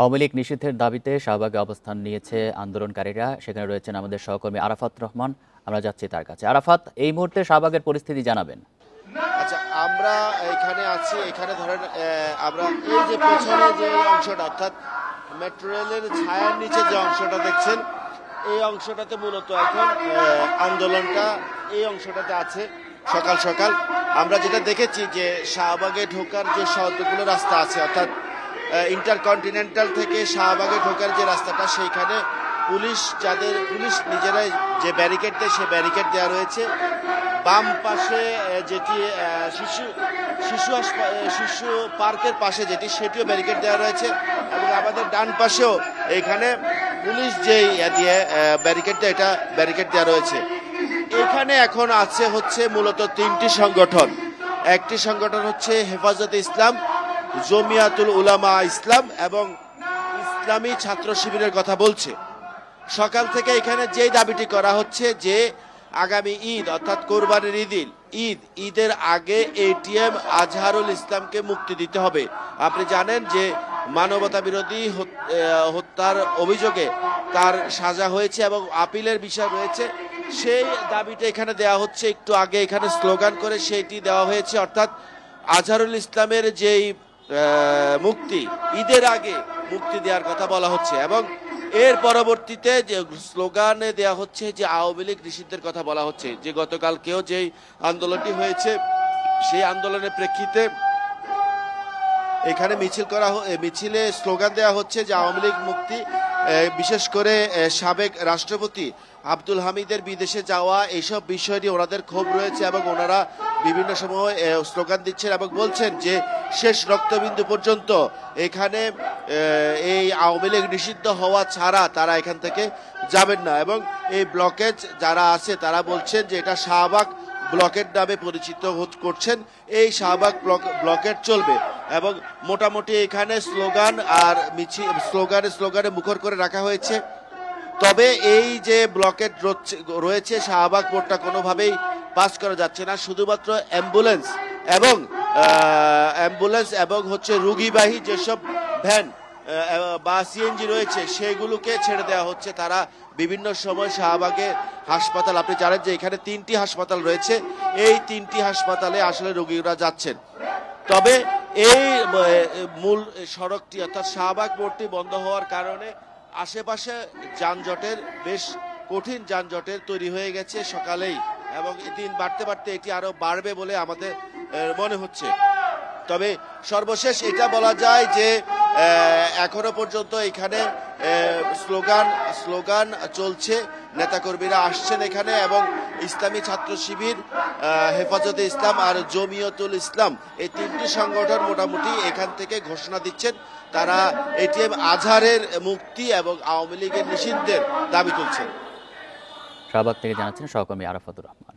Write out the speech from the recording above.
আওয়ামী লীগ নিষিদ্ধের দাবিতে শাহবাগে অবস্থান নিয়েছে আন্দোলনকারীরা। সেখানে রয়েছেন আমাদের সহকর্মী আরাফাত রহমান। আমরা যাচ্ছি তার কাছে। আরাফাত, এই মুহূর্তে শাহবাগের পরিস্থিতি জানাবেন। আচ্ছা, আমরা এখানে আছি। এখানে ধরেন আমরা এই যে পেছনে যে অংশটা, অর্থাৎ মেট্রো রেলের ছায়ার নিচে যে অংশটা দেখছেন, এই অংশটাতে মূলত এখন আন্দোলনটা এই অংশটাতে আছে। সকাল সকাল আমরা যেটা দেখেছি যে শাহবাগে ঢোকার যে সবগুলো রাস্তা আছে, অর্থাৎ ইন্টারকন্টিনেন্টাল থেকে শাহবাগে ঢোকার যে রাস্তাটা, সেইখানে পুলিশ নিজেরাই যে ব্যারিকেড দেয়, সেই ব্যারিকেড দেওয়া রয়েছে। বাম পাশে যেটি শিশু পার্কের পাশে যেটি, সেটিও ব্যারিকেড দেওয়া রয়েছে। এবং আমাদের ডান পাশেও এখানে পুলিশ যেই দিয়ে ব্যারিকেড দেয়, এটা ব্যারিকেড দেওয়া রয়েছে। এখানে এখন আছে হচ্ছে মূলত তিনটি সংগঠন। একটি সংগঠন হচ্ছে হেফাজতে ইসলাম, জমিয়াতুল উলামা ইসলাম এবং ইসলামী ছাত্র শিবিরের কথা বলছে। সকাল থেকে এখানে যেই দাবিটি করা হচ্ছে যে আগামী ঈদ, অর্থাৎ কোরবানির ঈদের আগে এটিএম আজহারুল ইসলামকে মুক্তি দিতে হবে। আপনি জানেন যে মানবতা বিরোধী হত্যার অভিযোগে তার সাজা হয়েছে এবং আপিলের বিষয় রয়েছে। সেই দাবিটা এখানে দেওয়া হচ্ছে। একটু আগে এখানে স্লোগান করে সেইটি দেওয়া হয়েছে, অর্থাৎ আজহারুল ইসলামের যেই মুক্তি, ঈদের আগে মুক্তি দেওয়ার কথা বলা হচ্ছে। এবং এর পরবর্তীতে যে স্লোগানে দেওয়া হচ্ছে যে আওয়ামী লীগ নিষিদ্ধের কথা বলা হচ্ছে। যে গতকালকেও যেই আন্দোলনটি হয়েছে, সেই আন্দোলনের প্রেক্ষিতে এখানে মিছিলে স্লোগান দেওয়া হচ্ছে যে আওয়ামী লীগ মুক্তি। বিশেষ করে সাবেক রাষ্ট্রপতি আব্দুল হামিদের বিদেশে যাওয়া, এইসব বিষয় নিয়ে ওনাদের ক্ষোভ রয়েছে এবং ওনারা বিভিন্ন সময় স্লোগান দিচ্ছেন এবং বলছেন যে শেষ রক্তবিন্দু পর্যন্ত এখানে এই আওয়ামী লীগ নিষিদ্ধ হওয়া ছাড়া তারা এখান থেকে যাবেন না। এবং এই ব্লকেজ যারা আছে তারা বলছেন যে এটা শাহবাগ ব্লকের নামে পরিচিত করছেন। এই শাহবাগ ব্লকেট চলবে এবং মোটামুটি এখানে স্লোগান আর স্লোগানে মুখর করে রাখা হয়েছে। তবে এই যে ব্লকেট রয়েছে, শাহবাগ মোড়টা কোনোভাবেই পাস করা যাচ্ছে না। শুধুমাত্র অ্যাম্বুলেন্স এবং হচ্ছে রুগীবাহী যেসব ভ্যান বা সিএনজি রয়েছে, সেগুলোকে ছেড়ে দেওয়া হচ্ছে। তারা বিভিন্ন সময় শাহবাগে হাসপাতাল, আপনি জানেন যে এখানে 3টি হাসপাতাল রয়েছে, এই 3টি হাসপাতালে আসলে রোগীরা যাচ্ছেন। তবে এই মূল সড়কটি, অর্থাৎ শাহবাগ মোড়টি বন্ধ হওয়ার কারণে আশেপাশে যানজটের বেশ কঠিন যানজটের তৈরি হয়ে গেছে সকালেই, এবং দিন বাড়তে বাড়তে এটি আরো বাড়বে বলে আমাদের মনে হচ্ছে। তবে সর্বশেষ এটা বলা যায় যে এখনো পর্যন্ত এখানে স্লোগান চলছে, নেতাকর্মীরা আসছেন এখানে এবং ইসলামী ছাত্র শিবির, হেফাজতে ইসলাম আর জমিয়তুল ইসলাম, এই 3টি সংগঠন মোটামুটি এখান থেকে ঘোষণা দিচ্ছেন তারা এটিএম আজহারের মুক্তি এবং আওয়ামী লীগের নিষিদ্ধের দাবি তুলছেন। শাহবাগ থেকে জানাচ্ছেন সহকর্মী আরাফাতুর রহমান।